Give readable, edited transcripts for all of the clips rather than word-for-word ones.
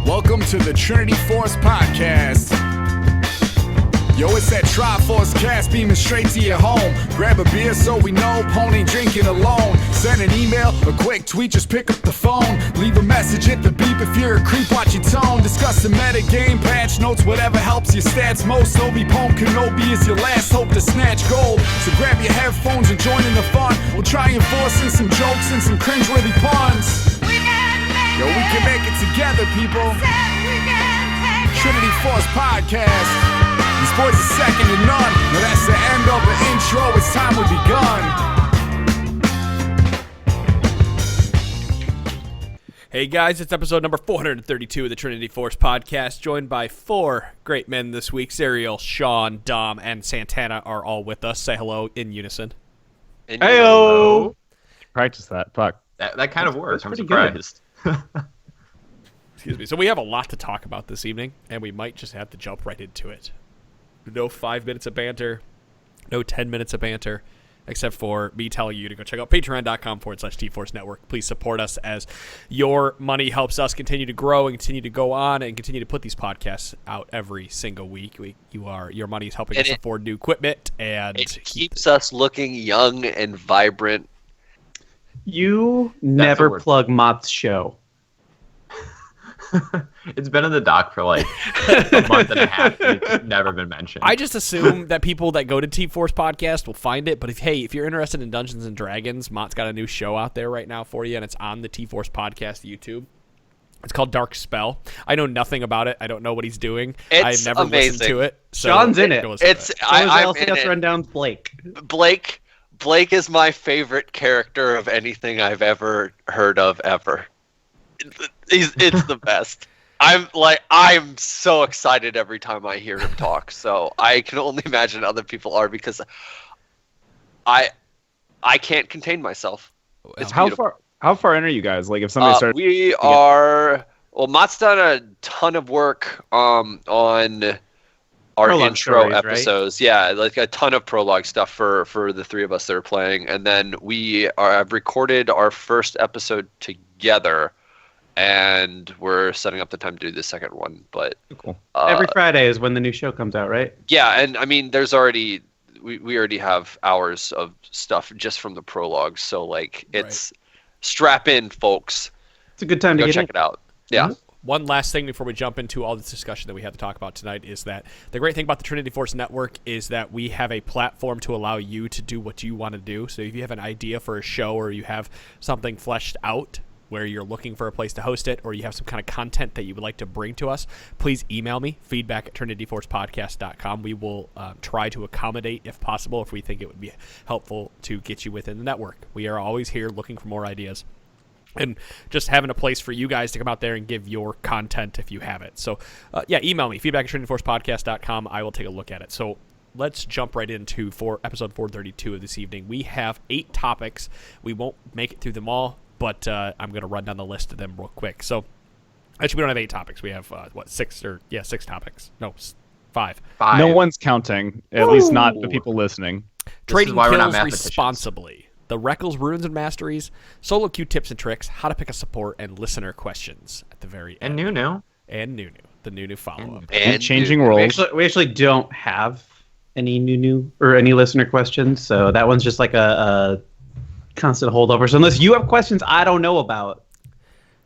Welcome to the Trinity Force Podcast. Yo, it's that Triforce cast beaming straight to your home. Grab a beer so we know Pone ain't drinking alone. Send an email, a quick tweet, just pick up the phone. Leave a message at the beep if you're a creep, watch your tone. Discuss the meta game, patch notes, whatever helps your stats most. Obi-Pone Kenobi is your last hope to snatch gold. So grab your headphones and join in the fun. We'll try and force in some jokes and some cringeworthy puns. Yo, we can make it together, people. Trinity Force Podcast. These boys are second to none. Now that's the end of the intro. It's time we begun. Hey guys, it's episode number 432 of the Trinity Force Podcast, joined by four great men this week. Serial, Sean, Dom, and Santana are all with us. Say hello in unison. Heyo! Practice that. Fuck. That kind of works. I'm surprised. Excuse me. So we have a lot to talk about this evening, and we might just have to jump right into it. No 5 minutes of banter, no 10 minutes of banter, except for me telling you to go check out patreon.com/TForce Network. Please support us, as your money helps us continue to grow and continue to go on and continue to put these podcasts out every single week. Your money is helping us afford new equipment, and it keeps us looking young and vibrant. You never plug Mott's show. It's been in the dock for like a month and a half. It's never been mentioned. I just assume that people that go to T-Force Podcast will find it. But if you're interested in Dungeons and Dragons, Mott's got a new show out there right now for you, and it's on the T-Force Podcast YouTube. It's called Dark Spell. I know nothing about it. I don't know what he's doing. I've never listened to it. So Sean's in it. I'm in it. Rundown Blake. Blake is my favorite character of anything I've ever heard of ever. It's the best. I'm so excited every time I hear him talk. So I can only imagine other people are, because I can't contain myself. It's how far in are you guys? Like, if somebody started, Mott's done a ton of work on our prologue intro stories, episodes, right? Yeah, like a ton of prologue stuff for the three of us that are playing, and then I've recorded our first episode together. And we're setting up the time to do the second one, but cool. Every Friday is when the new show comes out, right? Yeah, and I mean, there's already we already have hours of stuff just from the prologue, so like it's strap in, folks. It's a good time to go check it out. Yeah. Mm-hmm. One last thing before we jump into all this discussion that we have to talk about tonight is that the great thing about the Trinity Force Network is that we have a platform to allow you to do what you want to do. So if you have an idea for a show, or you have something fleshed out where you're looking for a place to host it, or you have some kind of content that you would like to bring to us, please email me, feedback@trinityforcepodcast.com. We will try to accommodate if possible, if we think it would be helpful to get you within the network. We are always here looking for more ideas, and just having a place for you guys to come out there and give your content if you have it. So, email me, feedback@trinityforcepodcast.com. I will take a look at it. So let's jump right into episode 432 of this evening. We have 8 topics. We won't make it through them all, but I'm going to run down the list of them real quick. So, actually, we don't have 8 topics. We have, 6 topics. No, 5. No one's counting, at least not the people listening. Trading kills responsibly. The Rekkles runes and masteries, solo queue tips and tricks, how to pick a support, and listener questions at the very end. And Nunu. The Nunu follow-up. And changing roles. We actually don't have any Nunu or any listener questions, so that one's just like a constant holdover. So unless you have questions I don't know about.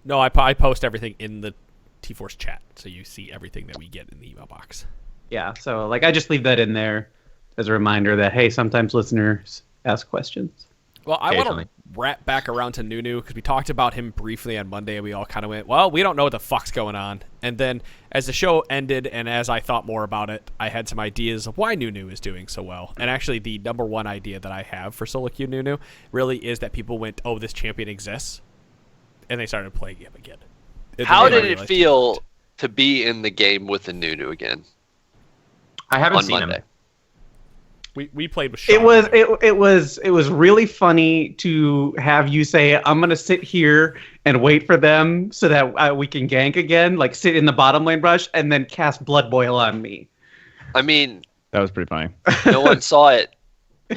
No, I post everything in the T-Force chat, so you see everything that we get in the email box. Yeah, so like I just leave that in there as a reminder that, hey, sometimes listeners ask questions. Well, I want to wrap back around to Nunu, because we talked about him briefly on Monday, and we all kind of went, well, we don't know what the fuck's going on. And then as the show ended, and as I thought more about it, I had some ideas of why Nunu is doing so well. And actually, the number one idea that I have for solo queue Nunu really is that people went, oh, this champion exists, and they started playing him again. How did it feel to be in the game with the Nunu again? I haven't seen Monday. him. We played with Sean. It was really funny to have you say, I'm gonna sit here and wait for them so that we can gank again, like sit in the bottom lane brush and then cast Blood Boil on me. I mean, that was pretty funny. No one saw it.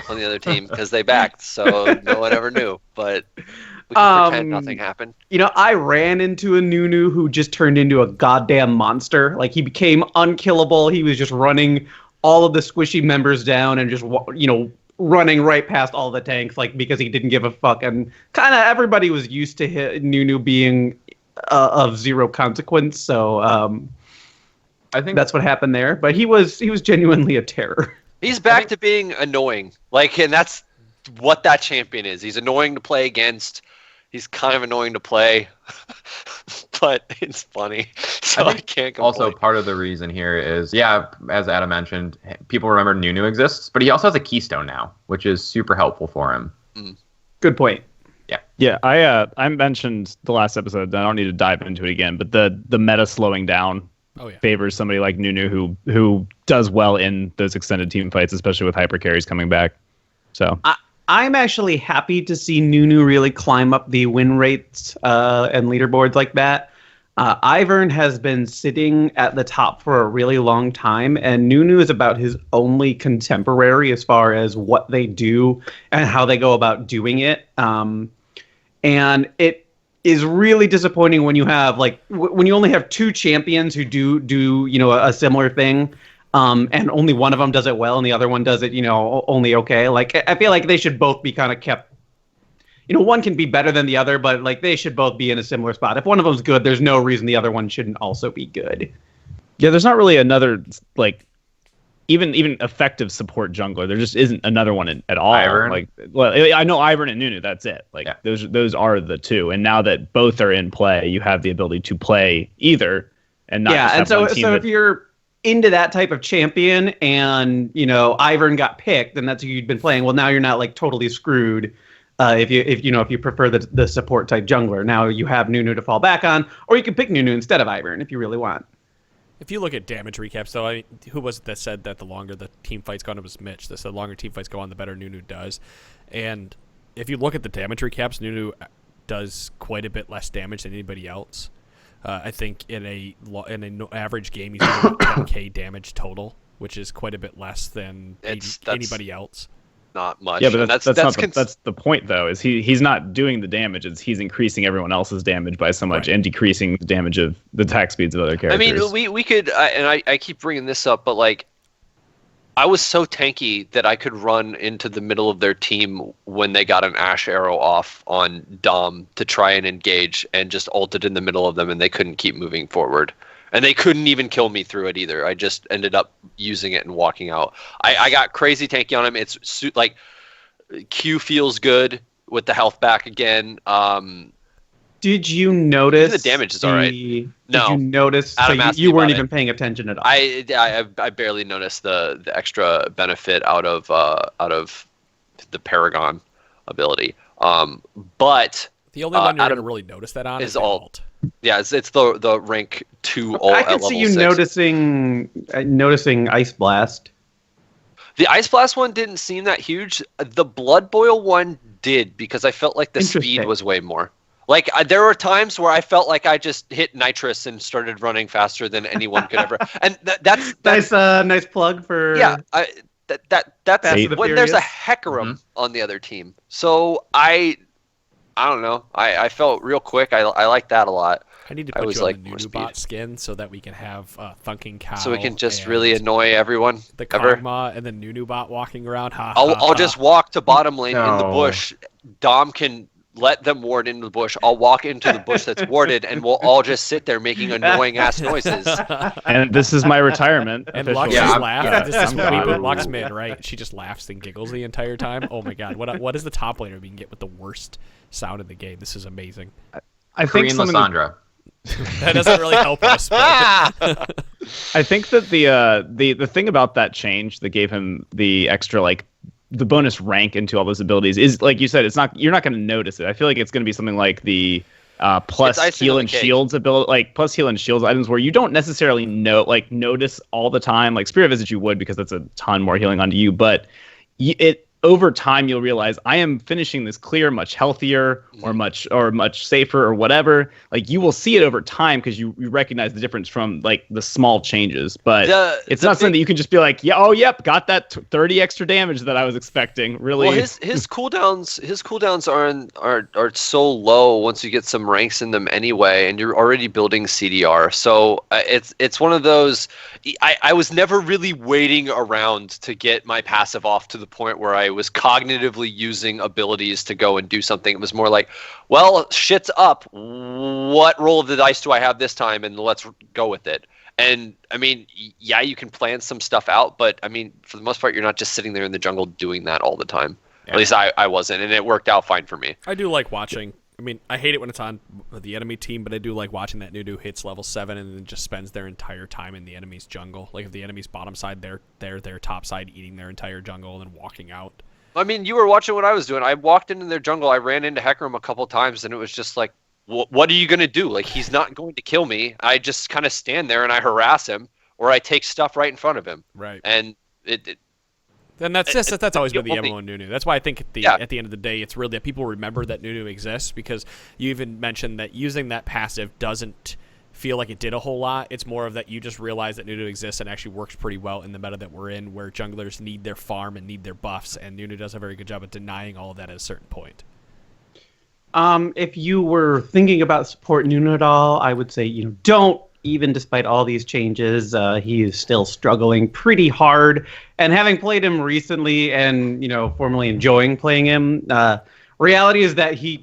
on the other team because they backed, so no one ever knew. But we can pretend nothing happened. I ran into a Nunu who just turned into a goddamn monster. Like, he became unkillable. He was just running all of the squishy members down and just, running right past all the tanks, like, because he didn't give a fuck. And kind of everybody was used to Nunu being of zero consequence. So I think that's what happened there. But he was genuinely a terror. He's back to being annoying. Like, and that's what that champion is. He's annoying to play against. He's kind of annoying to play, but it's funny. So I can't complain. Also, part of the reason here is, as Adam mentioned, people remember Nunu exists, but he also has a keystone now, which is super helpful for him. Good point. Yeah, I mentioned the last episode. I don't need to dive into it again, but the meta slowing down favors somebody like Nunu who does well in those extended team fights, especially with hyper carries coming back. So I'm actually happy to see Nunu really climb up the win rates and leaderboards like that. Ivern has been sitting at the top for a really long time, and Nunu is about his only contemporary as far as what they do and how they go about doing it. And it is really disappointing when you have when you only have two champions who do a similar thing. And only one of them does it well, and the other one does it, only okay. Like, I feel like they should both be kind of kept. One can be better than the other, but they should both be in a similar spot. If one of them's good, there's no reason the other one shouldn't also be good. Yeah, there's not really another even effective support jungler. There just isn't another one at all. Ivern. I know Ivern and Nunu. That's it. Those are the two. And now that both are in play, you have the ability to play either, and not just have one team if you're into that type of champion and Ivern got picked and that's who you'd been playing, well, now you're not totally screwed if you prefer the support type jungler. Now you have Nunu to fall back on, or you can pick Nunu instead of Ivern if you really want. If you look at damage recaps, though, who was it that said that the longer the team fights go on? It was Mitch. That said the longer team fights go on, the better Nunu does. And if you look at the damage recaps, Nunu does quite a bit less damage than anybody else. I think in an average game, he's doing about 10k damage total, which is quite a bit less than anybody else. Not much. Yeah, but that's the point, though. Is he's not doing the damage; he's increasing everyone else's damage by so much, and decreasing the damage of the attack speeds of other characters. I mean, we could, and I keep bringing this up, but I was so tanky that I could run into the middle of their team when they got an Ash arrow off on Dom to try and engage, and just ulted in the middle of them, and they couldn't keep moving forward. And they couldn't even kill me through it either. I just ended up using it and walking out. I got crazy tanky on him. It's Q feels good with the health back again. Did you notice the damage is all right? No. Did you notice? You weren't even paying attention at all. I barely noticed the extra benefit out of the Paragon ability. But the only one you're going to really notice that on is ult. Yeah, it's the rank 2 ult. I can see you 6. noticing Ice Blast. The Ice Blast one didn't seem that huge. The Blood Boil one did, because I felt like the speed was way more. There were times where I felt like I just hit nitrous and started running faster than anyone could ever. And that's nice plug for that's when there's a Hecarim on the other team. So I don't know. I felt real quick. I like that a lot. I need to put you on the Nunu bot skin so that we can have Thunking Cow. So we can just really annoy everyone. The Kog'Maw and the Nunu bot walking around. I'll just walk to bottom lane in the bush. Dom can let them ward into the bush. I'll walk into the bush that's warded, and we'll all just sit there making annoying ass noises. And this is my retirement. And Lux just laughs. This is when we put Lux mid, right? She just laughs and giggles the entire time. Oh my god, what is the top laner we can get with the worst sound in the game? This is amazing. I think Lysandra. That doesn't really help us. I think that the thing about that change that gave him the extra the bonus rank into all those abilities is, like you said, you're not going to notice it. I feel like it's going to be something like the plus heal and shields ability, plus heal and shields items where you don't necessarily notice all the time. Like Spirit Visage you would, because that's a ton more healing onto you, but over time you'll realize I am finishing this clear much healthier or much safer or whatever. Like you will see it over time because you recognize the difference from like the small changes. But it's not something that you can just be like, yeah, oh yep, got that 30 extra damage that I was expecting. Really, well, his cooldowns are so low once you get some ranks in them anyway, and you're already building CDR. So it's one of those. I was never really waiting around to get my passive off to the point where I was cognitively using abilities to go and do something. It was more like, well, shit's up. What roll of the dice do I have this time? And let's go with it. And I mean, yeah, you can plan some stuff out, but I mean, for the most part, you're not just sitting there in the jungle doing that all the time. Yeah. At least I wasn't, and it worked out fine for me. I do like watching. I mean, I hate it when it's on the enemy team, but I do like watching that Nunu hits level 7 and then just spends their entire time in the enemy's jungle. Like if the enemy's bottom side, they're their top side eating their entire jungle and then walking out. I mean, you were watching what I was doing. I walked into their jungle. I ran into Hecarim a couple times, and it was just like, what are you going to do? Like, he's not going to kill me. I just kind of stand there and I harass him, or I take stuff right in front of him. Right. And then that's always been the MMO Nunu. That's why I think at the end of the day, it's really that people remember that Nunu exists, because you even mentioned that using that passive doesn't feel like it did a whole lot. It's more of that you just realize that Nunu exists and actually works pretty well in the meta that we're in, where junglers need their farm and need their buffs, and Nunu does a very good job of denying all of that at a certain point. If you were thinking about support Nunu at all, I would say, don't. Even despite all these changes, he is still struggling pretty hard. And having played him recently and, formerly enjoying playing him, reality is that he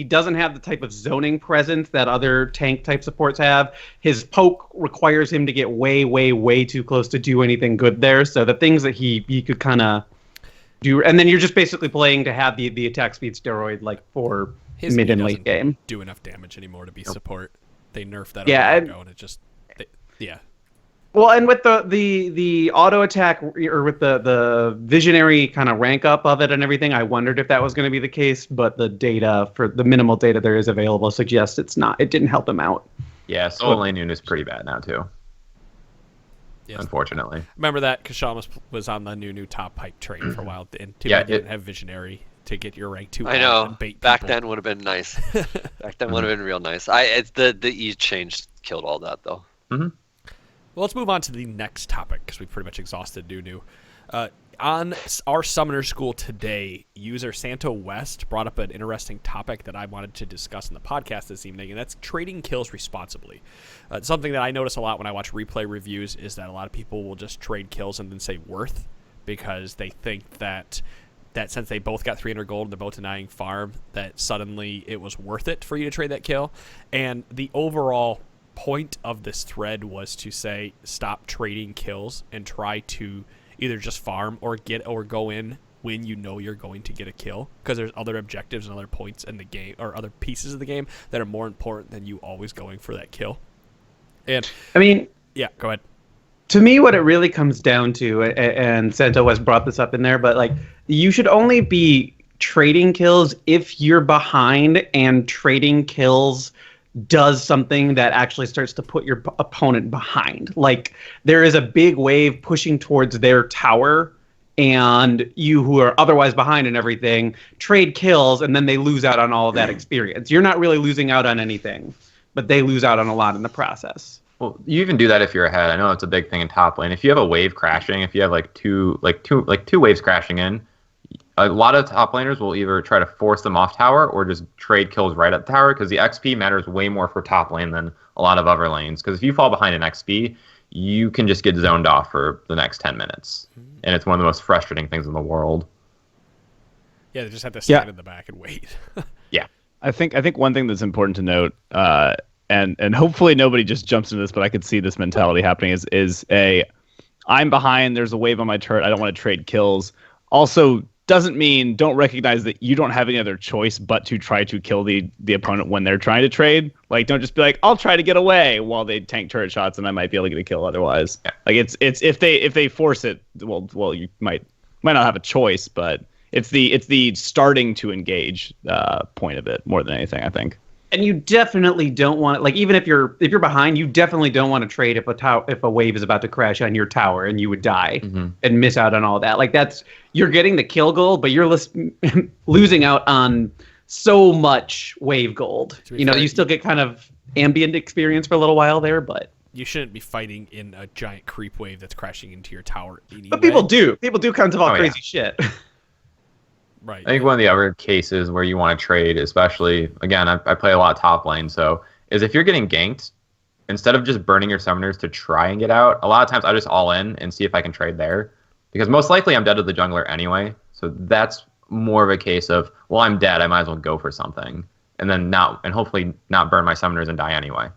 doesn't have the type of zoning presence that other tank type supports have. His poke requires him to get way, way, way too close to do anything good there. So the things that he could kind of do, and then you're just basically playing to have the attack speed steroid like for his mid and late game. Do enough damage anymore to be support. They nerfed that ago, and it just, Well, and with the auto attack, or with the visionary kind of rank up of it and everything, I wondered if that was going to be the case. But the data, for the minimal data there is available, suggests it's not. It didn't help him out. Yeah, solo lane Nunu is pretty bad now too. Yes. Unfortunately. Remember that Kashaw was on the Nunu top pipe train for a while, and didn't have visionary to get your rank 2. I know. Back then would have been nice. Back then would have been real nice. The E change killed all that though. Mm-hmm. Well, let's move on to the next topic because we pretty much exhausted Nunu. On our Summoner School today, user Santo West brought up an interesting topic that I wanted to discuss in the podcast this evening, and that's trading kills responsibly. Something that I notice a lot when I watch replay reviews is that a lot of people will just trade kills and then say worth, because they think that since they both got 300 gold and they're both denying farm, that suddenly it was worth it for you to trade that kill. And the overall point of this thread was to say stop trading kills and try to either just farm or go in when you know you're going to get a kill, because there's other objectives and other points in the game, or other pieces of the game, that are more important than you always going for that kill. And I mean, yeah, go ahead. To me, what it really comes down to, and Santo West brought this up in there, but like, you should only be trading kills if you're behind and trading kills does something that actually starts to put your opponent behind. Like, there is a big wave pushing towards their tower, and you, who are otherwise behind and everything, trade kills, and then they lose out on all of that experience. You're not really losing out on anything, but they lose out on a lot in the process. Well, you even do that if you're ahead. I know it's a big thing in top lane. If you have a wave crashing, if you have two waves crashing in, a lot of top laners will either try to force them off tower or just trade kills right at the tower, because the XP matters way more for top lane than a lot of other lanes. Because if you fall behind in XP, you can just get zoned off for the next 10 minutes. And it's one of the most frustrating things in the world. Yeah, they just have to stand in the back and wait. Yeah. I think one thing that's important to note, and hopefully nobody just jumps into this, but I could see this mentality happening, is I'm behind, there's a wave on my turret, I don't want to trade kills. Also, doesn't mean don't recognize that you don't have any other choice but to try to kill the opponent when they're trying to trade. Like, don't just be like, I'll try to get away while they tank turret shots and I might be able to get a kill otherwise. Yeah. Like, it's if they force it, well you might not have a choice, but it's the starting to engage point of it more than anything, I think. And you definitely don't want, like, even if you're behind, you definitely don't want to trade if a wave is about to crash on your tower and you would die and miss out on all that. Like, you're getting the kill goal, but you're losing out on so much wave gold. You still get kind of ambient experience for a little while there, but you shouldn't be fighting in a giant creep wave that's crashing into your tower anyway. But people do kinds of all crazy shit. Right. I think one of the other cases where you want to trade, especially, again, I play a lot top lane, so is if you're getting ganked, instead of just burning your summoners to try and get out, a lot of times I just all in and see if I can trade there. Because most likely I'm dead to the jungler anyway, so that's more of a case of, well, I'm dead, I might as well go for something. And hopefully not burn my summoners and die anyway.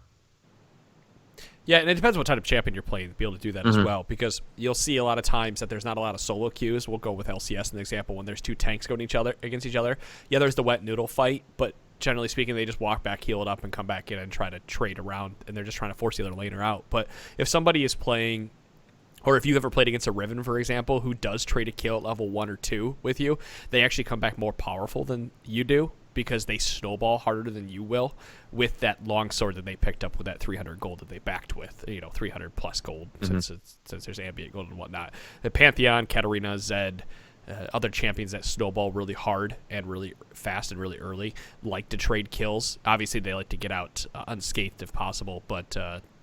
Yeah, and it depends what type of champion you're playing to be able to do that as well, because you'll see a lot of times that there's not a lot of solo queues. We'll go with LCS as an example when there's two tanks going against each other. Yeah, there's the wet noodle fight, but generally speaking, they just walk back, heal it up, and come back in and try to trade around, and they're just trying to force the other laner out. But if somebody is playing, or if you've ever played against a Riven, for example, who does trade a kill at level 1 or 2 with you, they actually come back more powerful than you do, because they snowball harder than you will with that long sword that they picked up with that 300 gold that they backed with, 300 plus gold since there's ambient gold and whatnot. The Pantheon, Katarina, Zed, other champions that snowball really hard and really fast and really early like to trade kills. Obviously, they like to get out unscathed if possible, but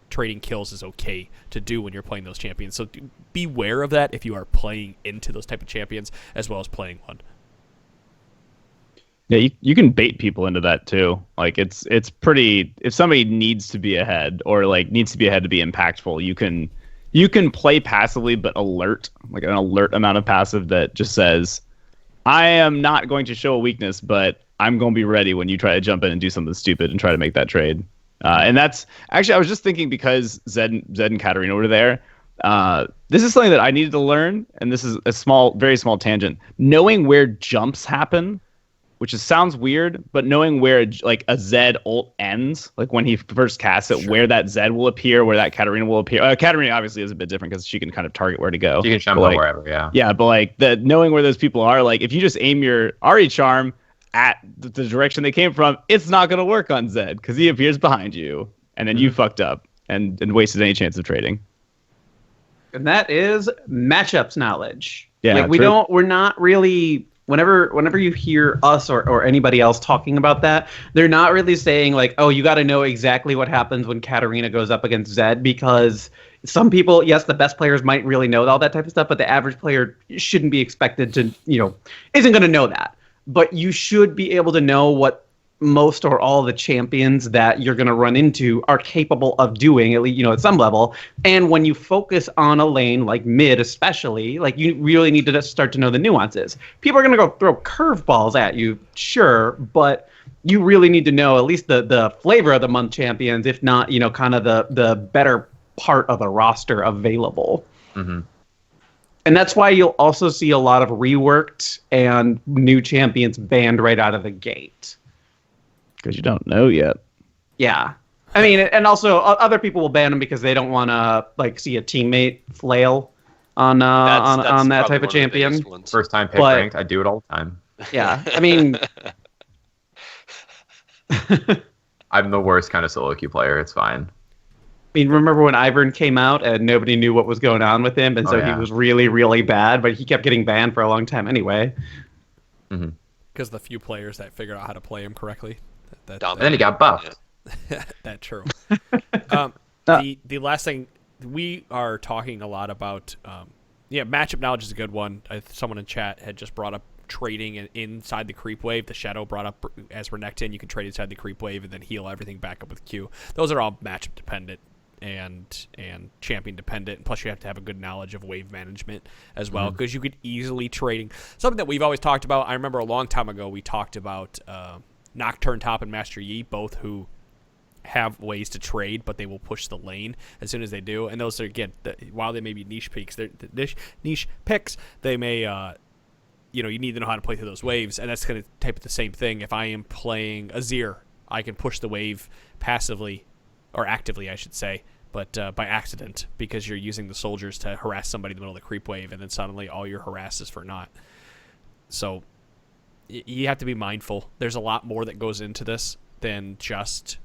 trading kills is okay to do when you're playing those champions. So beware of that if you are playing into those type of champions as well as playing one. Yeah, you can bait people into that too. Like it's pretty. If somebody needs to be ahead or like needs to be ahead to be impactful, you can play passively but alert, like an alert amount of passive that just says, I am not going to show a weakness, but I'm going to be ready when you try to jump in and do something stupid and try to make that trade. And that's actually, I was just thinking, because Zed and Katarina were there. This is something that I needed to learn, and this is a very small tangent. Knowing where jumps happen, which sounds weird, but knowing where like a Zed ult ends, like when he first casts it, where that Zed will appear, where that Katarina will appear. Katarina obviously is a bit different because she can kind of target where to go. You can jump wherever, yeah. Yeah, but like knowing where those people are, like if you just aim your Ari charm at the direction they came from, it's not going to work on Zed because he appears behind you, and then you fucked up and wasted any chance of trading. And that is matchups knowledge. Yeah, like we're not really. Whenever you hear us or anybody else talking about that, they're not really saying like, oh, you got to know exactly what happens when Katarina goes up against Zed, because some people, yes, the best players might really know all that type of stuff, but the average player shouldn't be expected to, isn't going to know that. But you should be able to know what most or all the champions that you're going to run into are capable of doing, at least, at some level. And when you focus on a lane like mid, especially, like you really need to start to know the nuances. People are going to go throw curveballs at you, sure, but you really need to know at least the flavor of the month champions, if not, kind of the better part of the roster available. Mm-hmm. And that's why you'll also see a lot of reworked and new champions banned right out of the gate. Because you don't know yet. Yeah. I mean, and also other people will ban them because they don't want to like see a teammate flail on that type of champion. First time pick ranked, I do it all the time. Yeah. I mean, I'm the worst kind of solo queue player. It's fine. I mean, remember when Ivern came out and nobody knew what was going on with him, and so he was really, really bad, but he kept getting banned for a long time anyway. Mm-hmm. Because the few players that figured out how to play him correctly. And then he got buffed. That's true. The last thing, we are talking a lot about, matchup knowledge is a good one. Someone in chat had just brought up trading inside the creep wave. The Shadow brought up, as Renekton, you can trade inside the creep wave and then heal everything back up with Q. Those are all matchup dependent and champion dependent, and plus you have to have a good knowledge of wave management as well, because you could easily trading something that we've always talked about. I remember a long time ago we talked about Nocturne Top and Master Yi, both who have ways to trade, but they will push the lane as soon as they do. And those are, again, while they may be niche picks, they may you need to know how to play through those waves, and that's going to type the same thing. If I am playing Azir, I can push the wave passively, or actively, I should say, but by accident, because you're using the soldiers to harass somebody in the middle of the creep wave, and then suddenly all your harass is for naught. So you have to be mindful. There's a lot more that goes into this than just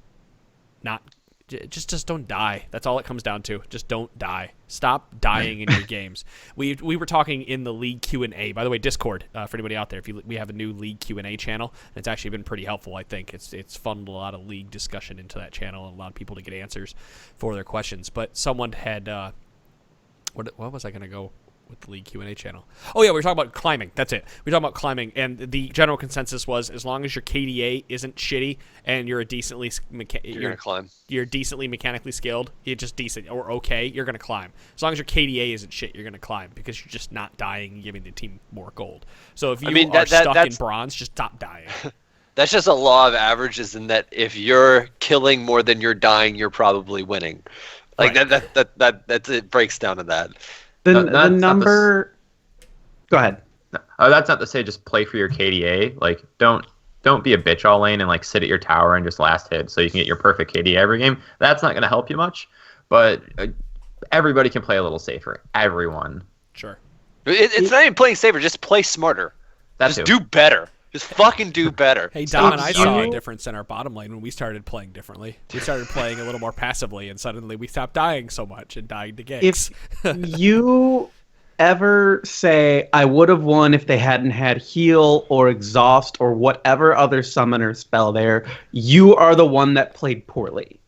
don't die. That's all it comes down to. Just don't die. Stop dying in your games. We were talking in the League Q&A. By the way, Discord, for anybody out there, we have a new League Q&A channel. And it's actually been pretty helpful, I think. It's funneled a lot of League discussion into that channel and allowed people to get answers for their questions. But someone had... what was I going to go with the League Q&A channel? Oh, yeah, we were talking about climbing. That's it. We were talking about climbing, and the general consensus was as long as your KDA isn't shitty and you're a decently you're gonna climb. You're decently mechanically skilled, you're just decent or okay, you're going to climb. As long as your KDA isn't shit, you're going to climb because you're just not dying and giving the team more gold. So if you are stuck in bronze, just stop dying. That's just a law of averages in that if you're killing more than you're dying, you're probably winning. Like right. That's it breaks down to that. The number. Go ahead. That's not to say just play for your KDA. Like don't be a bitch all lane and like sit at your tower and just last hit so you can get your perfect KDA every game. That's not going to help you much. But everybody can play a little safer. Everyone. Sure. It's not even playing safer. Just play smarter. Just do better. Just fucking do better. Hey, Dom and I saw a difference in our bottom lane when we started playing differently. We started playing a little more passively, and suddenly we stopped dying so much and died to ganks. If you ever say, I would have won if they hadn't had heal or exhaust or whatever other summoner spell there, you are the one that played poorly.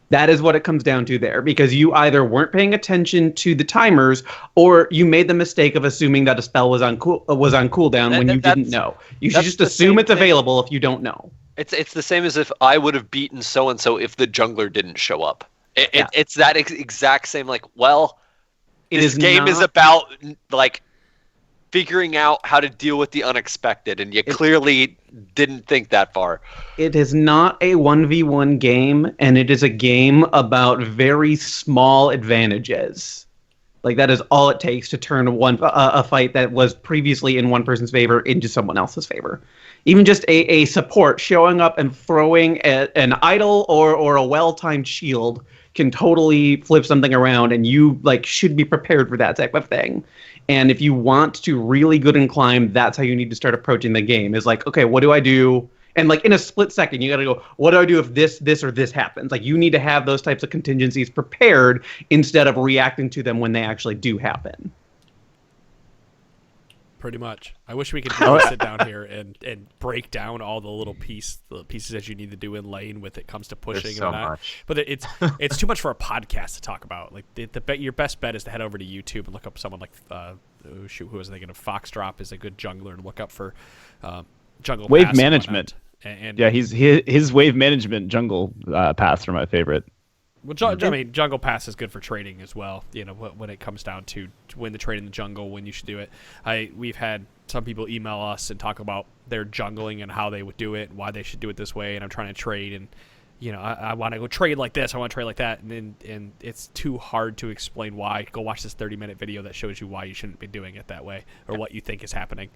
That is what it comes down to there, because you either weren't paying attention to the timers or you made the mistake of assuming that a spell was on cooldown when you didn't know. You should just assume it's available if you don't know. It's the same as if I would have beaten so-and-so if the jungler didn't show up. It's that exact same, like, well, this game is about, like, figuring out how to deal with the unexpected, and you clearly didn't think that far. It is not a 1v1 game, and it is a game about very small advantages. Like, that is all it takes to turn a fight that was previously in one person's favor into someone else's favor. Even just a support showing up and throwing an idol or a well-timed shield can totally flip something around, and you should be prepared for that type of thing. And if you want to really good and climb, that's how you need to start approaching the game. Is like, okay, what do I do? And like in a split second, you got to go, what do I do if this, or this happens? Like you need to have those types of contingencies prepared instead of reacting to them when they actually do happen. Pretty much. I wish we could really sit down here and break down all the little pieces that you need to do in lane when it comes to pushing. There's so much. But it's too much for a podcast to talk about. Like your best bet is to head over to YouTube and look up someone like who was I thinking of? Foxdrop is a good jungler to look up for jungle wave management. And yeah, his wave management jungle paths are my favorite. Well, I mean, jungle pass is good for trading as well. You know, when it comes down to when to trade in the jungle, when you should do it. We've had some people email us and talk about their jungling and how they would do it, and why they should do it this way. And I'm trying to trade, and you know, I want to go trade like this, I want to trade like that, and it's too hard to explain why. Go watch this 30-minute video that shows you why you shouldn't be doing it that way, or what you think is happening.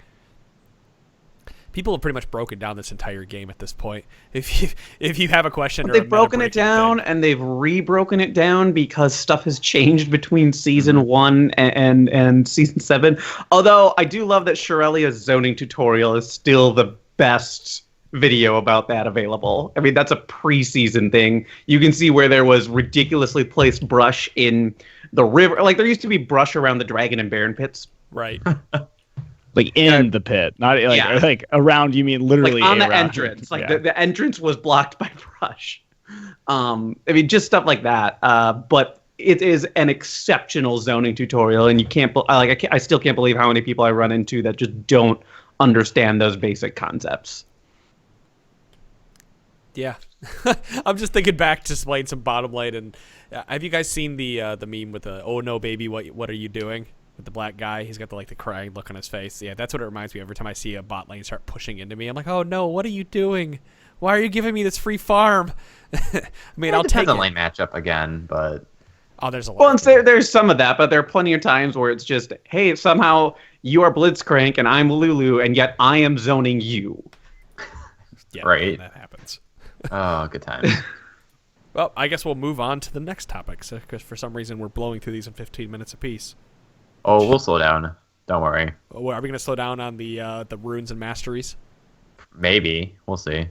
People have pretty much broken down this entire game at this point. If you have a question, they've broken it down and they've re-broken it down because stuff has changed between season 1 and season 7. Although I do love that Shirelia's zoning tutorial is still the best video about that available. I mean, that's a pre-season thing. You can see where there was ridiculously placed brush in the river. Like there used to be brush around the dragon and baron pits. Right. Like in the pit, not like around. You mean literally like on the entrance? Like the entrance was blocked by brush. I mean, just stuff like that. But it is an exceptional zoning tutorial, and you can't. I still can't believe how many people I run into that just don't understand those basic concepts. Yeah, I'm just thinking back to playing some bottom lane, and have you guys seen the meme with the "Oh no, baby, what are you doing?" With the black guy, he's got the crying look on his face. Yeah, that's what it reminds me of. Every time I see a bot lane start pushing into me, I'm like, oh no, what are you doing? Why are you giving me this free farm? I mean, I'll take it. Depends on lane matchup again, but there's a lot. Well, and there's some of that, but there are plenty of times where it's just, hey, somehow you are Blitzcrank and I'm Lulu, and yet I am zoning you. Yeah, right. That happens. Oh, good times. Well, I guess we'll move on to the next topic, because for some reason we're blowing through these in 15 minutes apiece. Oh, we'll slow down. Don't worry. Are we going to slow down on the runes and masteries? Maybe. We'll see.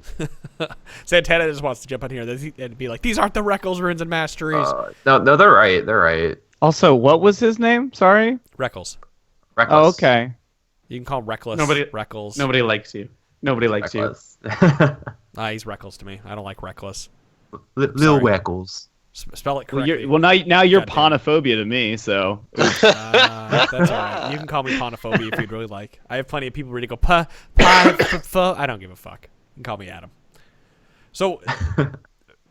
Santana just wants to jump on here and be like, these aren't the Rekkles runes and masteries. No, they're right. They're right. Also, what was his name? Sorry? Rekkles. Rekkles. Oh, okay. You can call him Rekkles. Rekkles. Nobody likes you. Nobody likes Rekkles. He's Rekkles to me. I don't like Rekkles. Little Rekkles. Spell it correctly. Now you're Ponophobia to me, so. That's all right. You can call me Ponophobia if you'd really like. I have plenty of people ready to go, I don't give a fuck. You can call me Adam. So,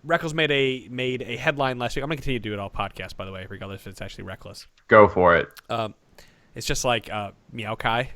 Rekkles made a headline last week. I'm going to continue to do it all podcast, by the way, regardless if it's actually Rekkles. Go for it. It's just like Meow Kai.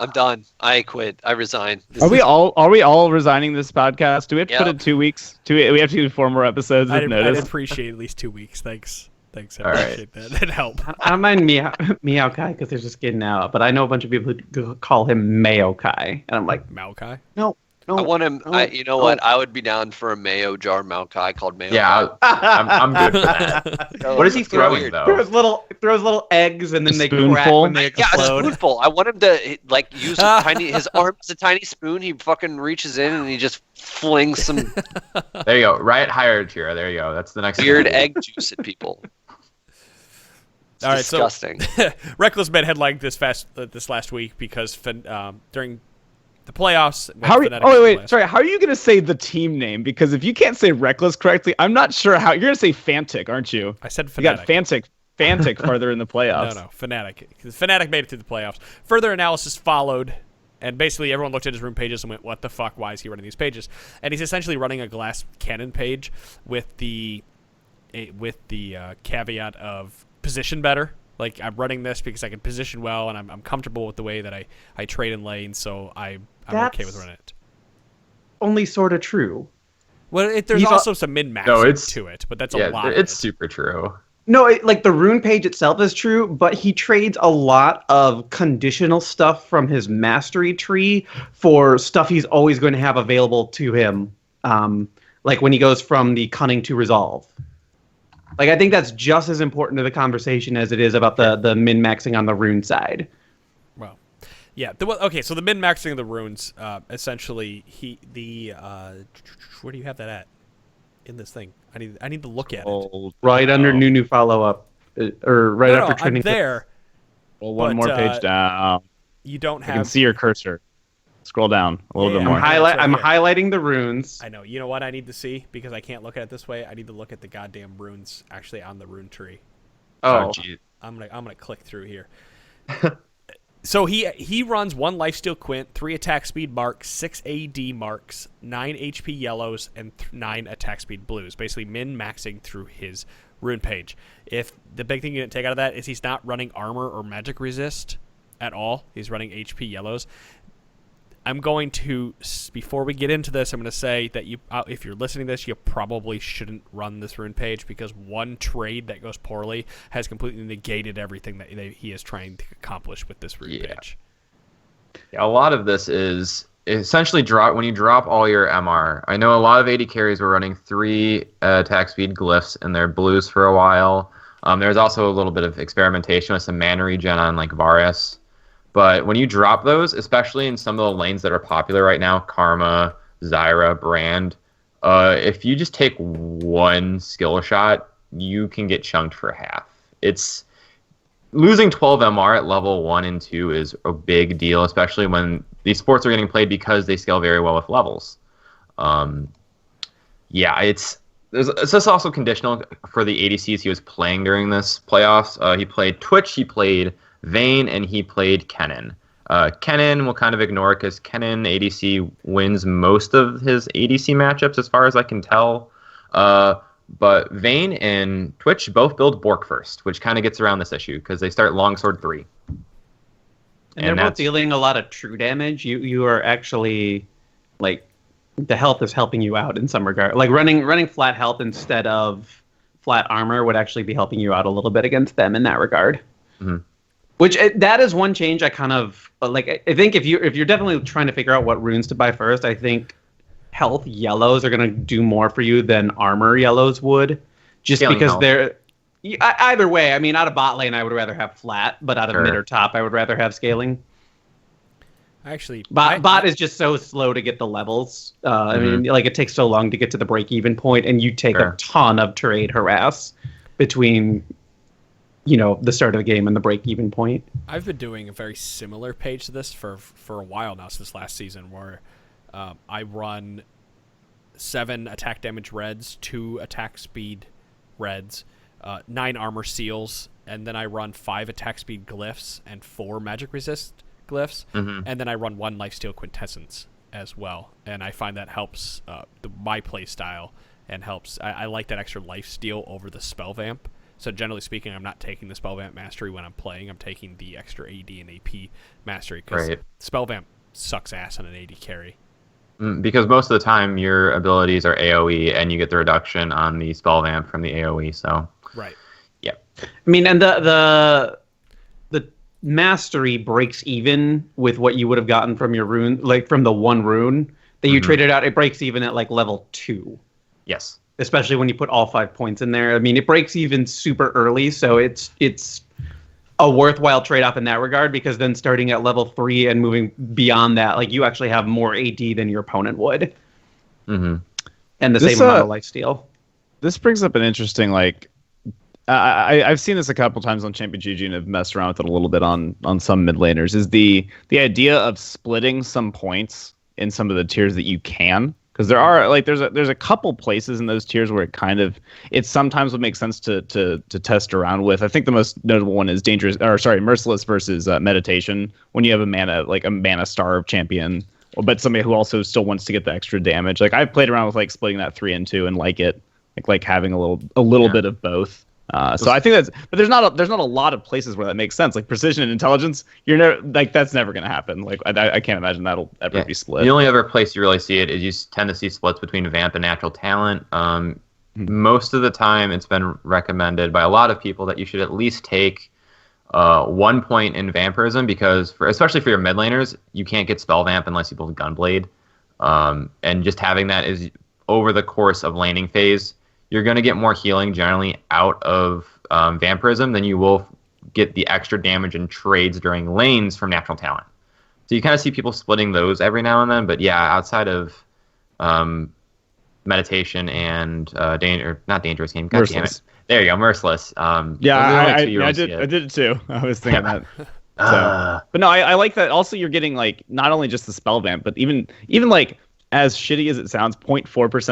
I'm done. I quit. I resign. Are we all resigning this podcast? Do we have to put it 2 weeks? We have to do 4 more episodes with notice? I'd appreciate at least 2 weeks. Thanks. I All appreciate that. That'd help. I don't mind Meow Kai because they're just getting out, but I know a bunch of people who call him Mayo Kai, and I'm like, Meow Kai? No. I want him. You know what? I would be down for a mayo jar Maokai called Mayo. Yeah, I'm good for that. What is he throwing though? Throws little eggs and then they crack Spoonful? when they Yeah, a explode. spoonful. I want him to use his arm as a tiny spoon. He fucking reaches in and he just flings some There you go. Right higher, Chira. There you go. That's the next weird thing. egg juice at people. It's All right, disgusting. So Rekkles made headline this last week because during the playoffs. Sorry. How are you going to say the team name? Because if you can't say Rekkles correctly, I'm not sure how. You're going to say Fantic, aren't you? I said Fnatic. You got Fantic farther in the playoffs. No, Fnatic. Fnatic made it to the playoffs. Further analysis followed, and basically everyone looked at his rune pages and went, what the fuck? Why is he running these pages? And he's essentially running a glass cannon page with the caveat of position better. Like, I'm running this because I can position well, and I'm comfortable with the way that I trade in lane, so I'm okay with running it. Only sort of true. Well, there's also some min-maxing to it, but that's a lot. It's super true. No, the rune page itself is true, but he trades a lot of conditional stuff from his mastery tree for stuff he's always going to have available to him, like when he goes from the cunning to resolve. Like, I think that's just as important to the conversation as it is about the min-maxing on the rune side. Well, yeah. Okay, so the min-maxing of the runes, essentially, where do you have that at in this thing? I need to look at it. Right under Nunu follow-up, or right after Trinity. I'm there. Well, one more page down. You don't have... You can see your cursor. Scroll down a little bit more. I'm highlighting the runes. I know. You know what I need to see? Because I can't look at it this way. I need to look at the goddamn runes actually on the rune tree. Oh, geez. I'm gonna click through here. So he runs 1 lifesteal quint, 3 attack speed marks, 6 AD marks, 9 HP yellows, and 9 attack speed blues. Basically min-maxing through his rune page. If the big thing you didn't take out of that is he's not running armor or magic resist at all. He's running HP yellows. I'm going to, before we get into this, I'm going to say that if you're listening to this, you probably shouldn't run this rune page because one trade that goes poorly has completely negated everything that he is trying to accomplish with this rune page. Yeah, a lot of this is essentially when you drop all your MR. I know a lot of AD carries were running 3 attack speed glyphs in their blues for a while. There's also a little bit of experimentation with some mana regen on like Varus. But when you drop those, especially in some of the lanes that are popular right now, Karma, Zyra, Brand, if you just take 1 skill shot, you can get chunked for half. It's losing 12 MR at level 1 and 2 is a big deal, especially when these sports are getting played because they scale very well with levels. It's just also conditional for the ADCs he was playing during this playoffs. He played Twitch, he played Vayne, and he played Kennen. Kennen we'll kind of ignore because Kennen ADC wins most of his ADC matchups as far as I can tell. But Vayne and Twitch both build Bork first, which kind of gets around this issue because they start Longsword 3. And they're both dealing a lot of true damage. You are actually, like, the health is helping you out in some regard. Like, running flat health instead of flat armor would actually be helping you out a little bit against them in that regard. Mm-hmm. Which that is one change I kind of like. I think if you're definitely trying to figure out what runes to buy first, I think health yellows are gonna do more for you than armor yellows would, just Scaling because health. they're either way. I mean, out of bot lane, I would rather have flat, but out of mid or top, I would rather have scaling. Bot is just so slow to get the levels. I mean, like it takes so long to get to the break-even point, and you take a ton of trade harass between, the start of the game and the break-even point. I've been doing a very similar page to this for a while now, since last season, where I run 7 attack damage reds, 2 attack speed reds, 9 armor seals, and then I run 5 attack speed glyphs and 4 magic resist glyphs, and then I run 1 lifesteal quintessence as well, and I find that helps my play style and helps. I like that extra lifesteal over the spell vamp. So generally speaking, I'm not taking the spell vamp mastery when I'm playing. I'm taking the extra AD and AP mastery because spell vamp sucks ass on an AD carry. Because most of the time your abilities are AoE and you get the reduction on the spell vamp from the AoE. So yeah. I mean, and the mastery breaks even with what you would have gotten from your rune, like from the 1 rune that you traded out. It breaks even at like level 2. Yes. Especially when you put all 5 points in there. I mean, it breaks even super early, so it's a worthwhile trade-off in that regard, because then starting at level 3 and moving beyond that, like you actually have more AD than your opponent would. And the same amount of lifesteal. This brings up an interesting, I've seen this a couple times on Champion GG and have messed around with it a little bit on some mid laners, is the idea of splitting some points in some of the tiers that you can. Because there are there's a couple places in those tiers where it sometimes would make sense to test around with. I think the most notable one is Merciless versus Meditation, when you have a mana starved champion, but somebody who also still wants to get the extra damage. Like I've played around with splitting that 3 and 2 and like it, like having a little bit of both. So I think but there's not a lot of places where that makes sense. Like precision and intelligence, you're never that's never going to happen. Like I can't imagine that'll ever be split. The only other place you really see it is you tend to see splits between vamp and natural talent. Most of the time, it's been recommended by a lot of people that you should at least take 1 point in vampirism, because especially for your mid laners, you can't get spell vamp unless you build Gunblade, and just having that is over the course of laning phase. You're going to get more healing generally out of vampirism than you will get the extra damage and trades during lanes from natural talent. So you kind of see people splitting those every now and then. But yeah, outside of meditation and not dangerous game. God damn it. There you go, Merciless. I did it too. I was thinking that. But no, I like that. Also, you're getting not only just the spell vamp, but even as shitty as it sounds, 0.4%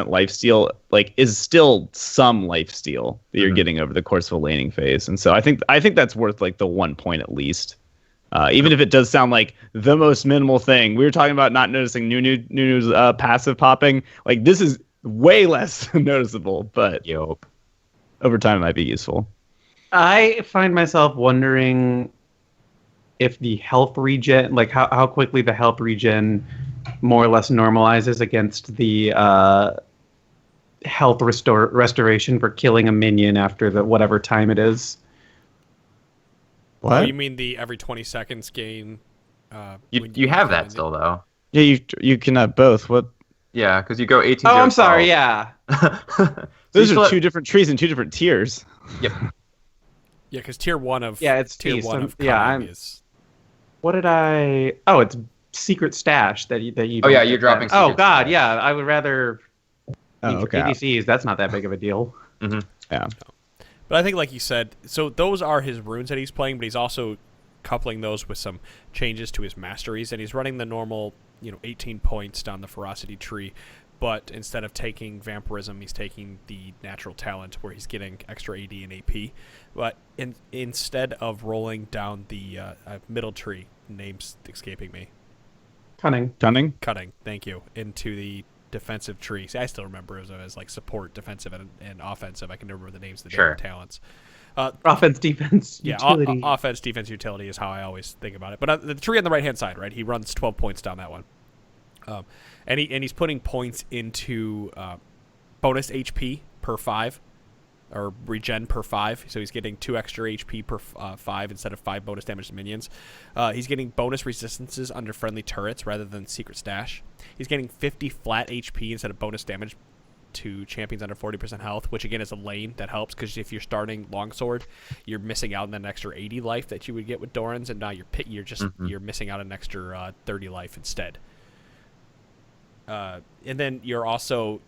lifesteal is still some lifesteal that you're getting over the course of a laning phase. And so I think that's worth the 1 point at least. Even if it does sound like the most minimal thing. We were talking about not noticing Nunu's passive popping. This is way less noticeable, but over time it might be useful. I find myself wondering if the health regen, how quickly the health regen more or less normalizes against the health restoration for killing a minion after the whatever time it is. What? Oh, you mean the every 20 seconds gain? You have that still though. Yeah, you can have both. What? Yeah, because you go 18. Oh, I'm sorry. Yeah. Those are 2 different trees and 2 different tiers. Yep. Yeah, because tier 1 of it's tier 1 of is. What did I? Oh, it's secret stash that you. Oh yeah, you're dropping. Oh god, stash. Yeah. I would rather. Okay. PDCs. That's not that big of a deal. Mm-hmm. Yeah. But I think, like you said, so those are his runes that he's playing, but he's also coupling those with some changes to his masteries, and he's running the normal, 18 points down the ferocity tree, but instead of taking vampirism, he's taking the natural talent, where he's getting extra AD and AP. But instead of rolling down the middle tree, name's escaping me. Cunning. Thank you. Into the defensive tree. See, I still remember it as support, defensive, and offensive. I can remember the names of the different talents. Offense, defense, utility. Offense, defense, utility is how I always think about it. But the tree on the right-hand side, right? He runs 12 points down that one. And he's putting points into bonus HP per 5, or regen per 5. So he's getting 2 extra HP per 5 instead of 5 bonus damage to minions. He's getting bonus resistances under friendly turrets rather than secret stash. He's getting 50 flat HP instead of bonus damage to champions under 40% health, which again is a lane that helps because if you're starting longsword, you're missing out on an extra 80 life that you would get with Doran's, and now you're missing out on an extra 30 life instead. And then you're also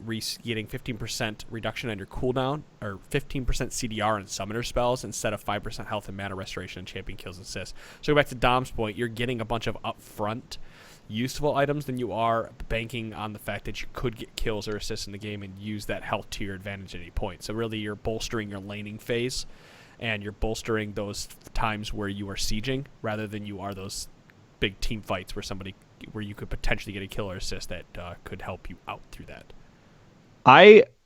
getting 15% reduction on your cooldown, or 15% CDR on summoner spells instead of 5% health and mana restoration and champion kills and assists. So go back to Dom's point, you're getting a bunch of upfront useful items than you are banking on the fact that you could get kills or assists in the game and use that health to your advantage at any point. So really you're bolstering your laning phase, and you're bolstering those times where you are sieging rather than you are those big team fights where you could potentially get a kill or assist that could help you out through that.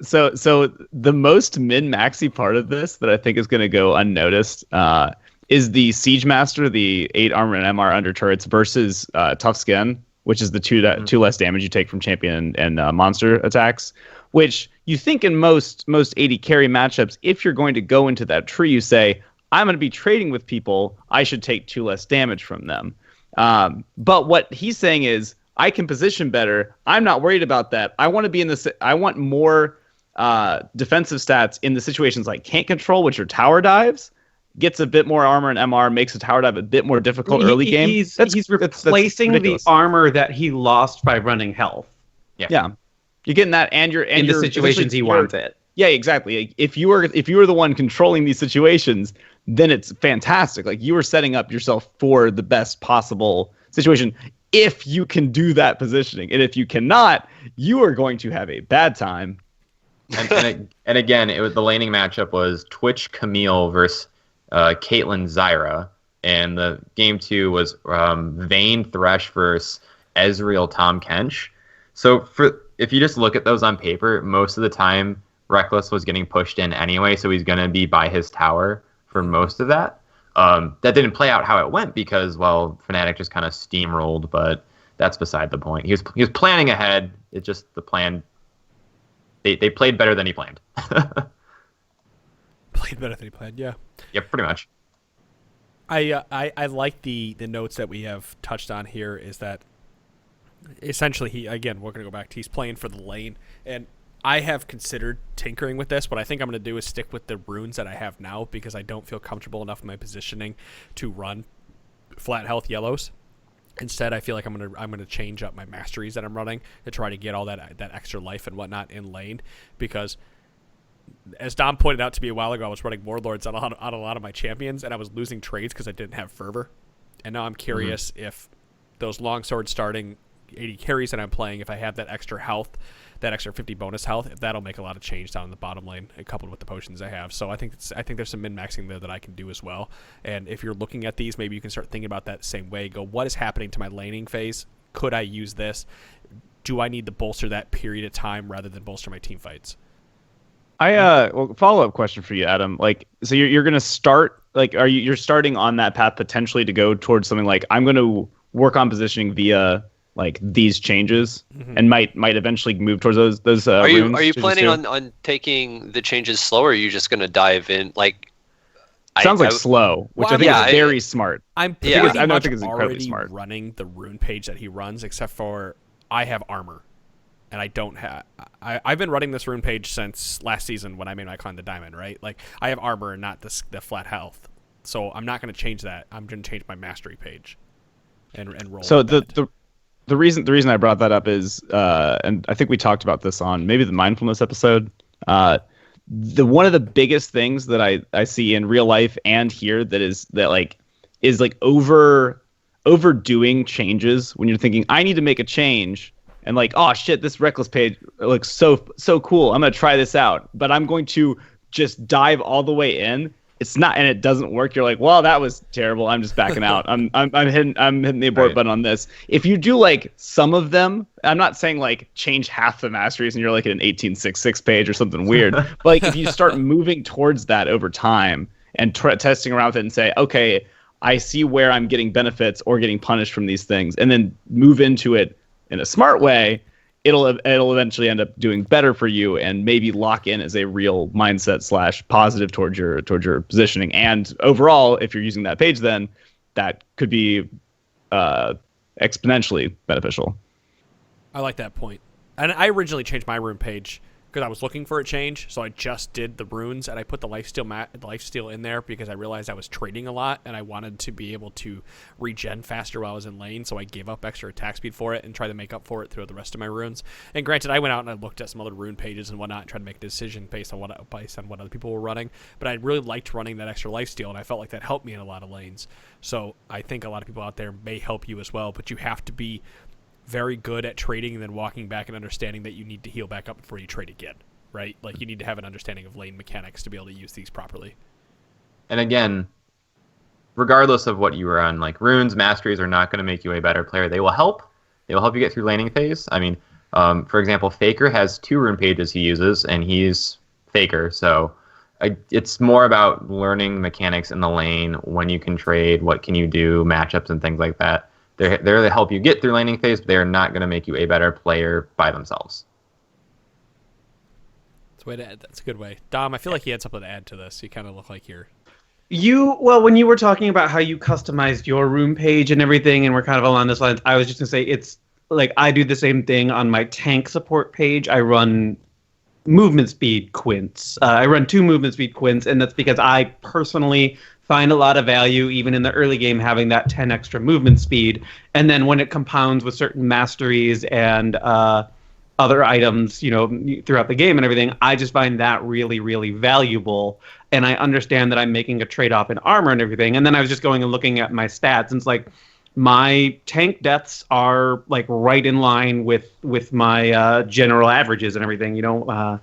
So the most min-maxy part of this that I think is going to go unnoticed is the Siege Master, the 8 armor and MR under turrets versus Tough Skin, which is the two less damage you take from champion and monster attacks, which you think in most AD carry matchups, if you're going to go into that tree, you say, I'm going to be trading with people, I should take 2 less damage from them. But what he's saying is, I can position better. I'm not worried about that. I want to be in this. I want more defensive stats in the situations like can't control, which are tower dives. Gets a bit more armor and MR, makes a tower dive a bit more difficult early game. He's replacing the armor that he lost by running health. Yeah. You're getting that, and you're in the situations he wants it. Yeah, exactly. Like, if you were the one controlling these situations, then it's fantastic. Like, you are setting up yourself for the best possible situation if you can do that positioning. And if you cannot, you are going to have a bad time. And again, the laning matchup was Twitch Camille versus Caitlyn Zyra, and the game 2 was Vayne Thresh versus Ezreal Tom Kench. So if you just look at those on paper, most of the time Rekkles was getting pushed in anyway, so he's going to be by his tower for most of that. That didn't play out how it went because, well, Fnatic just kind of steamrolled, but that's beside the point. He was planning ahead. It's just the plan. They played better than he planned. Played better than he planned, yeah. Yeah, pretty much. I like the notes that we have touched on here is that essentially we're going to go back to he's playing for the lane, and I have considered tinkering with this. What I think I'm going to do is stick with the runes that I have now because I don't feel comfortable enough in my positioning to run flat health yellows. Instead, I feel like I'm going to change up my masteries that I'm running to try to get all that extra life and whatnot in lane, because as Dom pointed out to me a while ago, I was running Warlords on a lot of my champions, and I was losing trades because I didn't have Fervor. And now I'm curious if those longsword starting 80 carries that I'm playing, if I have that extra health, that extra 50 bonus health, if that'll make a lot of change down in the bottom lane, coupled with the potions I have. So I think there's some min-maxing there that I can do as well. And if you're looking at these, maybe you can start thinking about that same way. Go, what is happening to my laning phase? Could I use this? Do I need to bolster that period of time rather than bolster my team fights? Follow-up question for you, Adam. Like, so you're going to start, like, you're starting on that path potentially to go towards something like, I'm going to work on positioning via like these changes, and might eventually move towards those are runes you planning on taking the changes slow, or are you just going to dive in like sounds like slow, which I think is very smart. I think it's incredibly smart. Running the rune page that he runs, except for I have armor and I don't have I've been running this rune page since last season when I made my clan the diamond, right? Like, I have armor and not the flat health, so I'm not going to change that. I'm going to change my mastery page and roll. So the reason I brought that up is, and I think we talked about this on maybe the mindfulness episode. One of the biggest things that I see in real life and here is overdoing changes when you're thinking, I need to make a change, and like, oh shit, this Rekkles page looks so cool, I'm gonna try this out, but I'm going to just dive all the way in. It's not, and it doesn't work. You're like, well, that was terrible. I'm just backing out. I'm hitting the abort button on this. If you do like some of them, I'm not saying like change half the masteries and you're like at an 18.6.6 page or something weird. But like, if you start moving towards that over time and testing around with it and say, okay, I see where I'm getting benefits or getting punished from these things, and then move into it in a smart way, it'll eventually end up doing better for you and maybe lock in as a real mindset / positive towards your positioning. And overall, if you're using that page, then that could be exponentially beneficial. I like that point. And I originally changed my rune page because I was looking for a change. So I just did the runes, and I put the lifesteal in there because I realized I was trading a lot, and I wanted to be able to regen faster while I was in lane. So I gave up extra attack speed for it and tried to make up for it through the rest of my runes. And granted, I went out and I looked at some other rune pages and whatnot, and tried to make a decision based on what other people were running. But I really liked running that extra lifesteal, and I felt like that helped me in a lot of lanes. So I think a lot of people out there may help you as well, but you have to be very good at trading and then walking back and understanding that you need to heal back up before you trade again, right? Like, you need to have an understanding of lane mechanics to be able to use these properly. And again, regardless of what you were on, like, runes, masteries are not going to make you a better player. They will help. They will help you get through laning phase. I mean, for example, Faker has 2 rune pages he uses, and he's Faker, so it's more about learning mechanics in the lane, when you can trade, what can you do, matchups and things like that. They're there to help you get through laning phase, but they're not going to make you a better player by themselves. That's a good way. Dom, I feel like you had something to add to this. You kind of look like you're... When you were talking about how you customized your room page and everything, and we're kind of along this lines, I was just going to say, it's like I do the same thing on my tank support page. I run movement speed quints. I run 2 movement speed quints, and that's because I personally find a lot of value, even in the early game, having that 10 extra movement speed. And then when it compounds with certain masteries and other items, throughout the game and everything, I just find that really, really valuable. And I understand that I'm making a trade-off in armor and everything. And then I was just going and looking at my stats, and it's like my tank deaths are like right in line with my general averages and everything.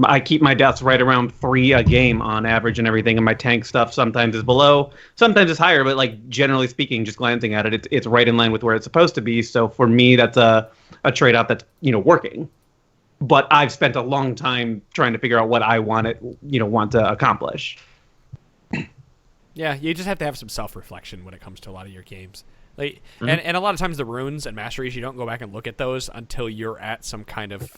I keep my deaths right around 3 a game on average and everything, and my tank stuff sometimes is below, sometimes it's higher, but like generally speaking, just glancing at it, it's right in line with where it's supposed to be. So for me, that's a trade-off that's working. But I've spent a long time trying to figure out what I want to accomplish. Yeah, you just have to have some self-reflection when it comes to a lot of your games. Like, and a lot of times the runes and masteries, you don't go back and look at those until you're at some kind of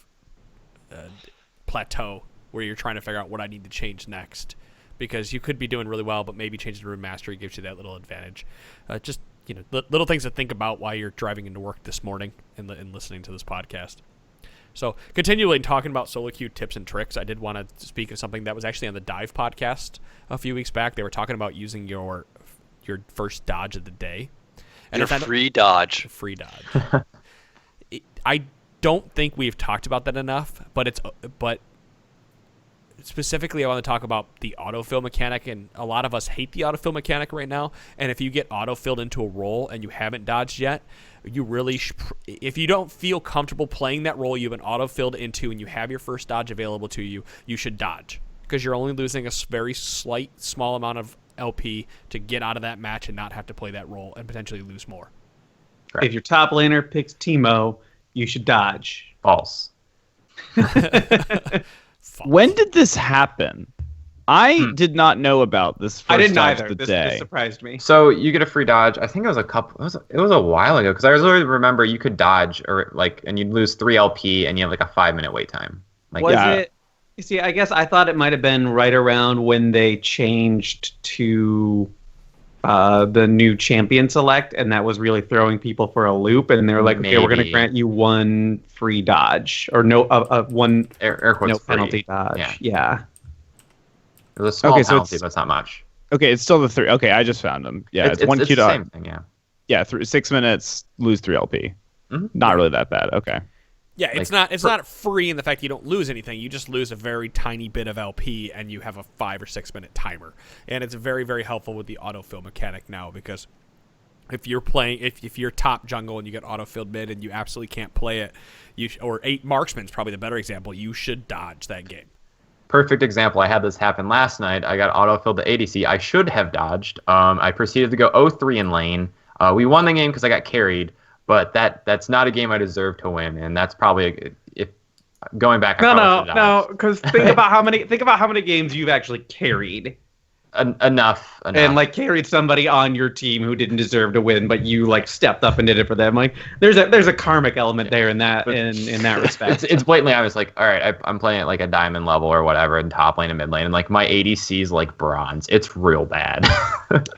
plateau where you're trying to figure out what I need to change next, because you could be doing really well, but maybe changing the rune mastery gives you that little advantage. Just little things to think about while you're driving into work this morning and listening to this podcast. So continuing talking about solo queue tips and tricks, I did want to speak of something that was actually on the Dive podcast a few weeks back. They were talking about using your first dodge of the day. And free dodge. Free dodge. I don't think we've talked about that enough, but specifically I want to talk about the autofill mechanic, and a lot of us hate the autofill mechanic right now. And if you get autofilled into a role and you haven't dodged yet, you really if you don't feel comfortable playing that role you've been autofilled into and you have your first dodge available to you, you should dodge, because you're only losing a very small amount of LP to get out of that match and not have to play that role and potentially lose more. Correct. If your top laner picks Teemo, you should dodge. False. When did this happen? I did not know about this first I didn't dodge either. of the This day. surprised me. So you get a free dodge. I think it was it was a while ago, because I always remember you could dodge and you'd lose 3 LP and you have like a 5-minute wait time. Was it? You see, I guess I thought it might have been right around when they changed to the new champion select, and that was really throwing people for a loop. And they were like, okay, we're going to grant you 1 free dodge, or one air quotes no free. penalty dodge. Yeah. It was a small penalty, but it's not much. Okay, it's still the 3. Okay, I just found them. Yeah, it's 1 Q the dodge. same thing, yeah. Yeah, 6 minutes, lose 3 LP. Mm-hmm. Not really that bad. Okay. Yeah, it's not free in the fact you don't lose anything. You just lose a very tiny bit of LP, and you have a 5 or 6 minute timer. And it's very, very helpful with the autofill mechanic now, because if you're playing, if you're top jungle and you get autofilled mid and you absolutely can't play it, or 8 marksman's probably the better example, you should dodge that game. Perfect example. I had this happen last night. I got autofilled to ADC. I should have dodged. I proceeded to go 0-3 in lane. We won the game because I got carried, but that's not a game I deserve to win, and that's probably if going back. No, because think about how many games you've actually carried. Enough. And like carried somebody on your team who didn't deserve to win, but you like stepped up and did it for them. Like there's a karmic element there in that respect. It's blatantly I was like, all right, I'm playing at like a diamond level or whatever in top lane and mid lane, and like my ADC is like bronze. It's real bad.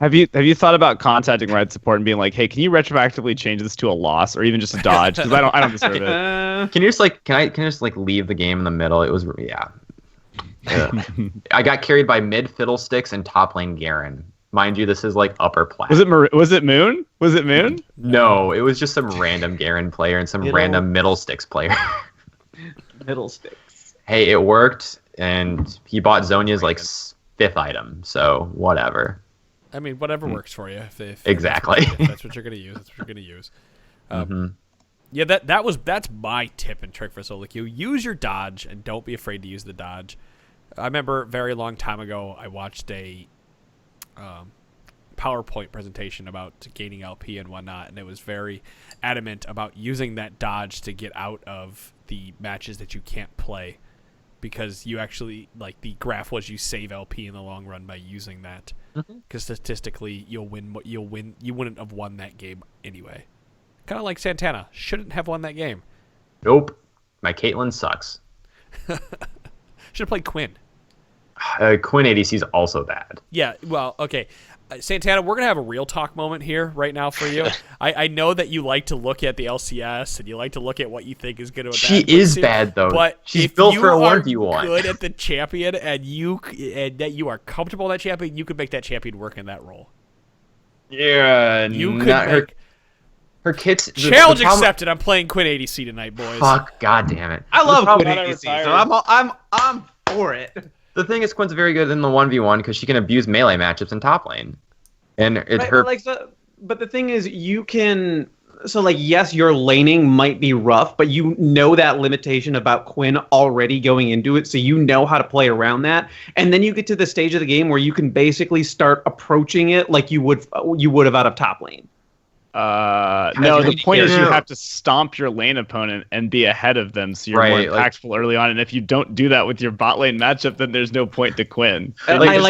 Have you thought about contacting Red Support and being like, hey, can you retroactively change this to a loss or even just a dodge? Because I don't deserve it. Can you just like can I just like leave the game in the middle? It was I got carried by mid Fiddlesticks and top lane Garen. Mind you, this is like upper plat. Was it Moon? Was it Moon? No, it was just some random Garen player and some random Middlesticks player. Middlesticks. Hey, it worked, and he bought Zhonya's like 5th item, so whatever. I mean, whatever works for you. If Exactly. If that's what you're gonna use. That's what you're gonna use. Yeah, that's my tip and trick for solo queue. Use your dodge and don't be afraid to use the dodge. I remember a very long time ago, I watched a PowerPoint presentation about gaining LP and whatnot, and it was very adamant about using that dodge to get out of the matches that you can't play, because you actually, like, the graph was you save LP in the long run by using that, because statistically you wouldn't have won that game anyway. Kind of like Santana shouldn't have won that game. Nope, my Caitlyn sucks. Should have played Quinn. Quinn ADC is also bad. Yeah, well, okay. Santana, we're going to have a real talk moment here right now for you. I know that you like to look at the LCS and you like to look at what you think is good about She is bad, though. But she's built for a 1v1. If you are good at the champion and that you are comfortable in that champion, you could make that champion work in that role. Yeah, you could make... Her kit's... Challenge accepted. I'm playing Quinn ADC tonight, boys. Fuck, god damn it. I love Quinn ADC, so I'm for it. The thing is, Quinn's very good in the 1v1 because she can abuse melee matchups in top lane. And it's her... But the thing is, you can... So, like, yes, your laning might be rough, but you know that limitation about Quinn already going into it, so you know how to play around that. And then you get to the stage of the game where you can basically start approaching it like you would have out of top lane. No, the point is you have to stomp your lane opponent and be ahead of them, so you're more impactful early on. And if you don't do that with your bot lane matchup, then there's no point to Quinn. I'm an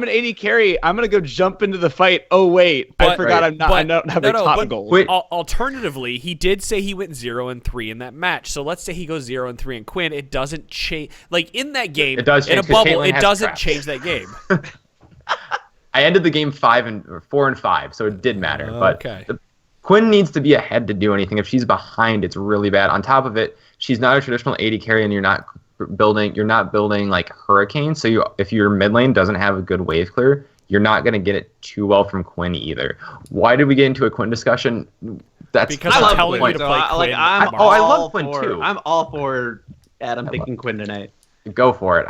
AD carry. I'm gonna go jump into the fight. Oh wait, I forgot I don't have a top goal. Alternatively, he did say he went 0-3 in that match. So let's say he goes 0-3 in Quinn. It doesn't change. Like in that game, in a bubble, it doesn't change that game. I ended the game 4-5, so it did matter. But Quinn needs to be ahead to do anything. If she's behind, it's really bad. On top of it, she's not a traditional AD carry, and you're not building like Hurricane. So if your mid lane doesn't have a good wave clear, you're not going to get it too well from Quinn either. Why did we get into a Quinn discussion? That's because I'm telling you to play Quinn. I love Quinn too. I'm all for Adam picking Quinn tonight. Go for it.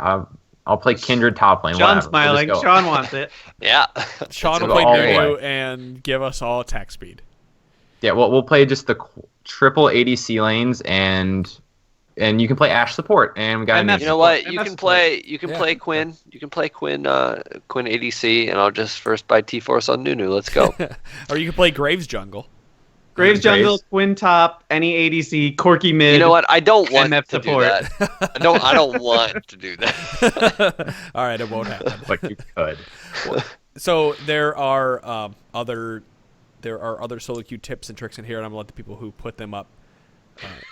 I'll play Kindred top lane. Sean's smiling. Sean wants it. Yeah. Sean will play Nunu and give us all attack speed. Yeah, well, we'll play just the triple ADC lanes, and you can play Ashe support. And we got. You know what? You can play Quinn. You can play Quinn ADC, and I'll just first buy T-Force on Nunu. Let's go. Or you can play Graves jungle. Graves jungle, Quinn top, any ADC, Corky mid. You know what? I don't want MF to support. do that. I don't want to do that. All right, it won't happen. But you could. So there are other solo queue tips and tricks in here, and I'm gonna let the people who put them up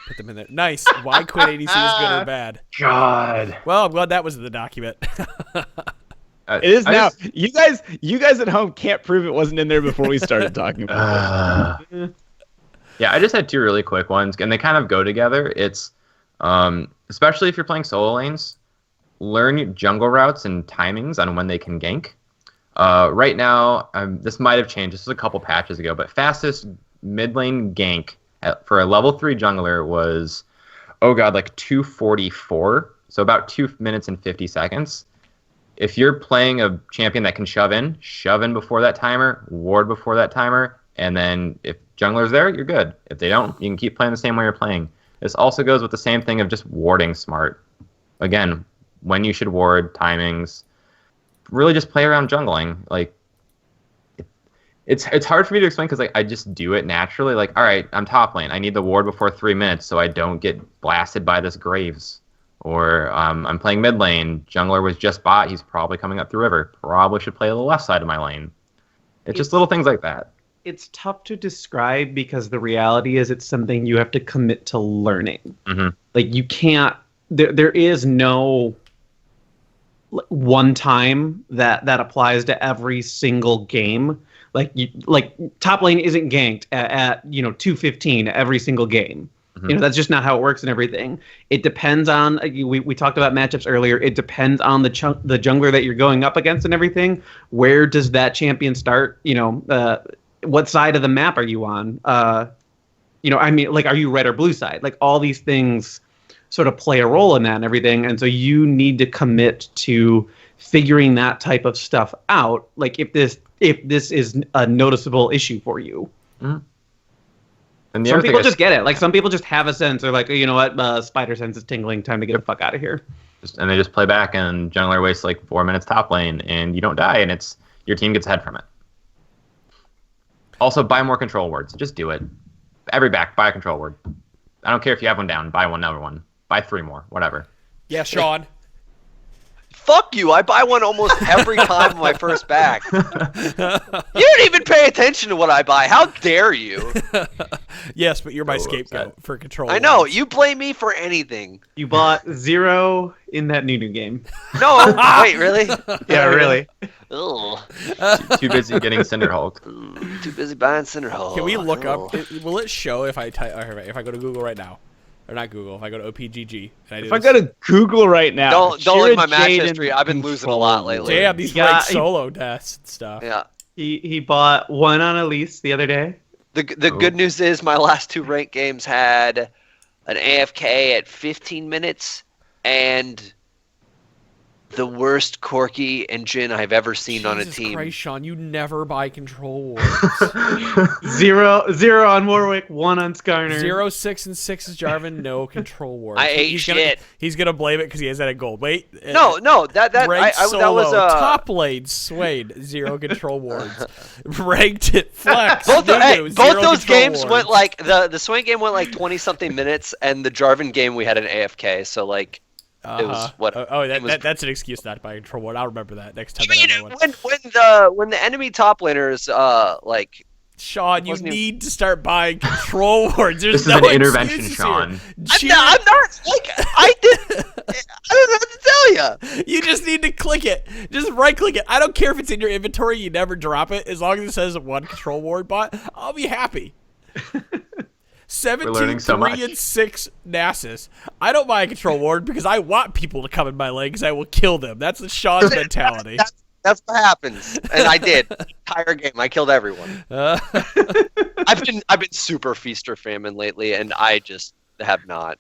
put them in there. Nice. Why Quinn ADC is good or bad? God. Well, I'm glad that was in the document. It is now. You guys at home can't prove it wasn't in there before we started talking about it. Yeah, I just had two really quick ones, and they kind of go together. It's especially if you're playing solo lanes, learn jungle routes and timings on when they can gank. Right now, this might have changed. This was a couple patches ago, but fastest mid lane gank for a level 3 jungler was, like 2:44. So about 2 minutes and 50 seconds. If you're playing a champion that can shove in before that timer, ward before that timer, and then if jungler's there, you're good. If they don't, you can keep playing the same way you're playing. This also goes with the same thing of just warding smart. Again, when you should ward, timings. Really just play around jungling. Like, it's hard for me to explain because I just do it naturally. Like, all right, I'm top lane. I need the ward before 3 minutes so I don't get blasted by this Graves. Or I'm playing mid lane. Jungler was just bot. He's probably coming up through river. Probably should play the left side of my lane. It's just little things like that. It's tough to describe because the reality is it's something you have to commit to learning. Mm-hmm. Like you can't. There is no one time that applies to every single game. Like top lane isn't ganked at 215 every single game. Mm-hmm. That's just not how it works and everything. It depends on we talked about matchups earlier. It depends on the jungler that you're going up against and everything. Where does that champion start? What side of the map are you on? Are you red or blue side? Like all these things sort of play a role in that and everything. And so you need to commit to figuring that type of stuff out. Like if this is a noticeable issue for you. Mm-hmm. And some people just get it. Like some people just have a sense. They're like, you know what, spider sense is tingling. Time to get the fuck out of here. And they just play back, and jungler wastes like 4 minutes top lane, and you don't die, and it's your team gets ahead from it. Also, buy more control words. Just do it. Every back, buy a control word. I don't care if you have one down. Buy another one. Buy 3 more. Whatever. Yeah, Sean. Fuck you! I buy one almost every time on my first back. You don't even pay attention to what I buy. How dare you? Yes, but you're my scapegoat for control. I know. You blame me for anything. You bought 0 in that Nunu game. No, wait, really? Yeah, really. Ugh. Too busy getting Cinderhulk. Too busy buying Cinderhulk. Can we look up? Will it show if I go to Google right now? Or not Google, if I go to OPGG. If I go to Google right now. Don't look at my match history. I've been losing a lot lately. Damn, these ranked solo deaths and stuff. Yeah. He bought 1 on Elise the other day. The good news is my last 2 ranked games had an AFK at 15 minutes and the worst Corki engine I've ever seen on a team. Jesus Christ, Sean, you never buy control words. 0 on Warwick, 1 on Skarner. 0, 6, and 6 is Jarvan. No control words. I ate shit. He's gonna blame it because he has that at gold. Wait. No, that was top lane Swain. 0 control words. Ranked at Flex. Both Nunu, those games words. went like the Swain game went like 20 something minutes, and the Jarvan game we had an AFK. So like. It was what? That's an excuse not to buy control word. I'll remember that next time. When the enemy top laners like. Sean, you need to start buying control words. There's this is an intervention, Sean. I'm not like I don't know what to tell you. You just need to click it. Just right click it. I don't care if it's in your inventory. You never drop it. As long as it says 1 control word bot, I'll be happy. 17, 3, and 6 Nasus. I don't buy a control ward because I want people to come in my lane because I will kill them. That's the Sean's mentality. That's what happens, and I did the entire game. I killed everyone. I've been super feast or famine lately, and I just have not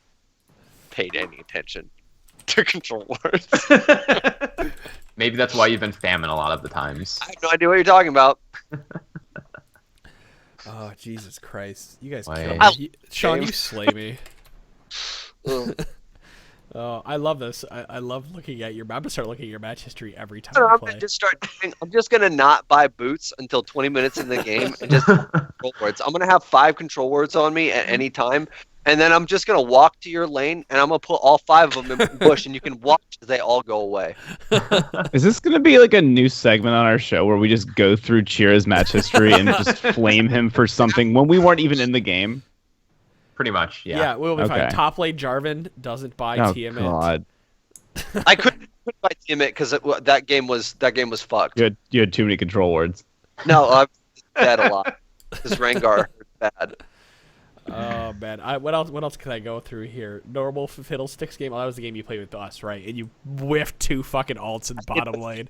paid any attention to control words. Maybe that's why you've been famine a lot of the times. I have no idea what you're talking about. Oh, Jesus Christ. You guys kill me. Sean, you slay me. Oh, I love this. I love looking at I'm going to start looking at your match history every time I play. I'm just going to not buy boots until 20 minutes in the game and just control words. I'm going to have 5 control words on me at any time, and then I'm just going to walk to your lane, and I'm going to put all 5 of them in the bush, and you can watch as they all go away. Is this going to be like a new segment on our show where we just go through Chira's match history and just flame him for something when we weren't even in the game? Pretty much, yeah. Yeah, we'll be fine. Top lane Jarvan doesn't buy Tiamat. God. I couldn't buy Tiamat because that game was fucked. You had too many control words. No, I've dead a lot. This Rengar is bad. Oh man, what else can I go through here? Normal Fiddlesticks game. Oh, that was the game you played with us, right? And you whiffed 2 fucking alts in bottom lane.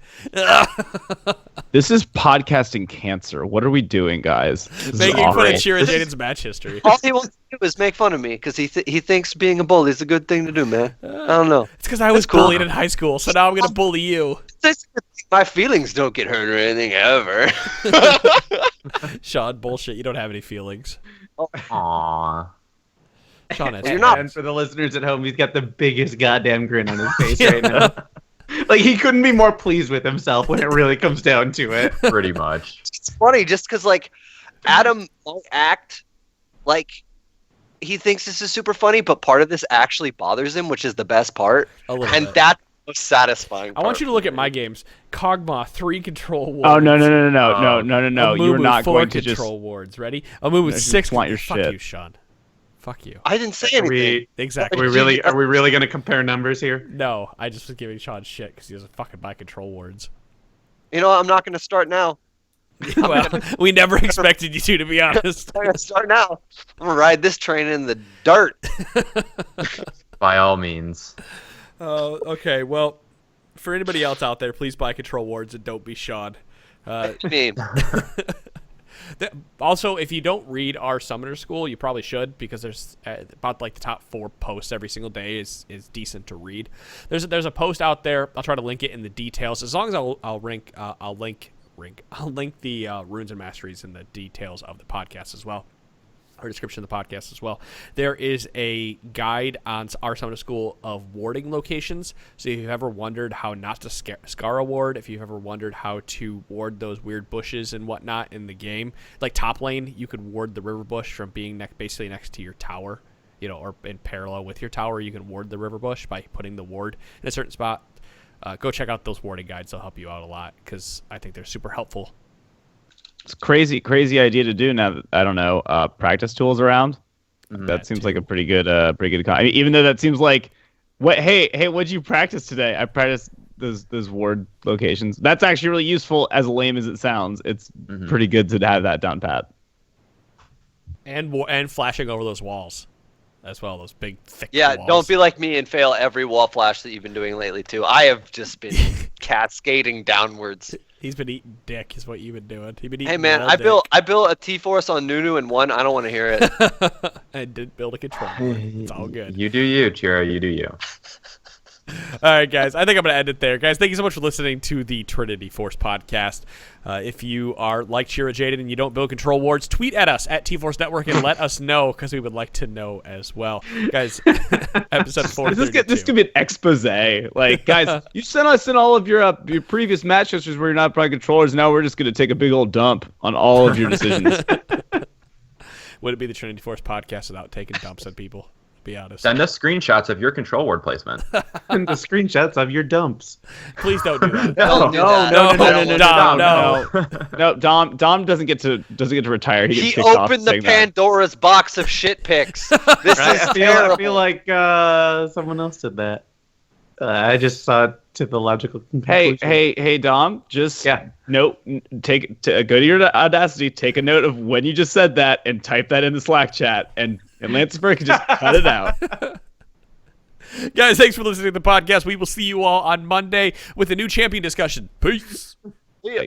This is podcasting cancer. What are we doing, guys? Making fun of Chirajaeden's match history. All he wants to do is make fun of me because he thinks being a bully is a good thing to do, man. I don't know. It's because I was bullied in high school, so now I'm gonna bully you. My feelings don't get hurt or anything ever. Sean, bullshit. You don't have any feelings. Aww. Sean, you're not. And for the listeners at home, he's got the biggest goddamn grin on his face right now. Like he couldn't be more pleased with himself when it really comes down to it. Pretty much. It's funny just because like Adam might act like he thinks this is super funny, but part of this actually bothers him, which is the best part. And bit. that's the most satisfying part. I want you to look at my games. Kog'Maw, 3 control wards. Oh no! You're not Four going to just. control wards. Ready? Amumu, 6. want your Fuck shit. you, Sean. Fuck you. I didn't say anything. Exactly. Are we really going to compare numbers here? No, I just was giving Sean shit because he doesn't fucking buy control wards. You know what? I'm not going to start now. Well, we never expected you to be honest. I'm going to start now. I'm going to ride this train in the dirt. By all means. Okay, well, for anybody else out there, please buy control wards and don't be Sean. Me. Also, if you don't read our Summoner School, you probably should, because there's about like the top 4 posts every single day is decent to read. There's a post out there. I'll try to link it in the details. As long as I'll link the runes and masteries in the details of the podcast as well, or description of the podcast as well. There is a guide on our Summoner School of warding locations. So if you've ever wondered how not to scar a ward, if you've ever wondered how to ward those weird bushes and whatnot in the game, like top lane, you could ward the river bush from being basically next to your tower, or in parallel with your tower. You can ward the river bush by putting the ward in a certain spot. Go check out those warding guides. They'll help you out a lot because I think they're super helpful. It's crazy idea to do now that, I don't know, practice tools around. That seems like a pretty good I mean, even though that seems like, hey, what'd you practice today? I practiced those ward locations. That's actually really useful, as lame as it sounds. It's pretty good to have that down pat. And flashing over those walls as well, those big, thick Yeah, walls. don't be like me and fail every wall flash that you've been doing lately, too. I have just been cascading downwards. He's been eating dick, is what you've been doing. Hey man, I built a T-Force on Nunu and won. I don't want to hear it. I didn't build a control board. It's all good. You do you, Chira. You do you. All right, guys. I think I'm going to end it there. Guys, thank you so much for listening to the Trinity Force podcast. If you are like Chirajaeden and you don't build control wards, tweet at us at T-Force Network and let us know, because we would like to know as well. Guys, episode 432. This could be an expose. Like, guys, you sent us in all of your previous match history where you're not playing controllers. Now we're just going to take a big old dump on all of your decisions. Would it be the Trinity Force podcast without taking dumps on people? Be honest. Send us screenshots of your control word placement. And the screenshots of your dumps. Please don't do that. No, Dom doesn't get to retire. He gets kicked off opened the saying that. Pandora's box of shit pics. This is terrible. I feel like someone else did that. I just saw it to the logical conclusion. Hey, Dom. Just go to your Audacity, take a note of when you just said that, and type that in the Slack chat, and Lanceberg can just cut it out. Guys, thanks for listening to the podcast. We will see you all on Monday with a new champion discussion. Peace. Yeah.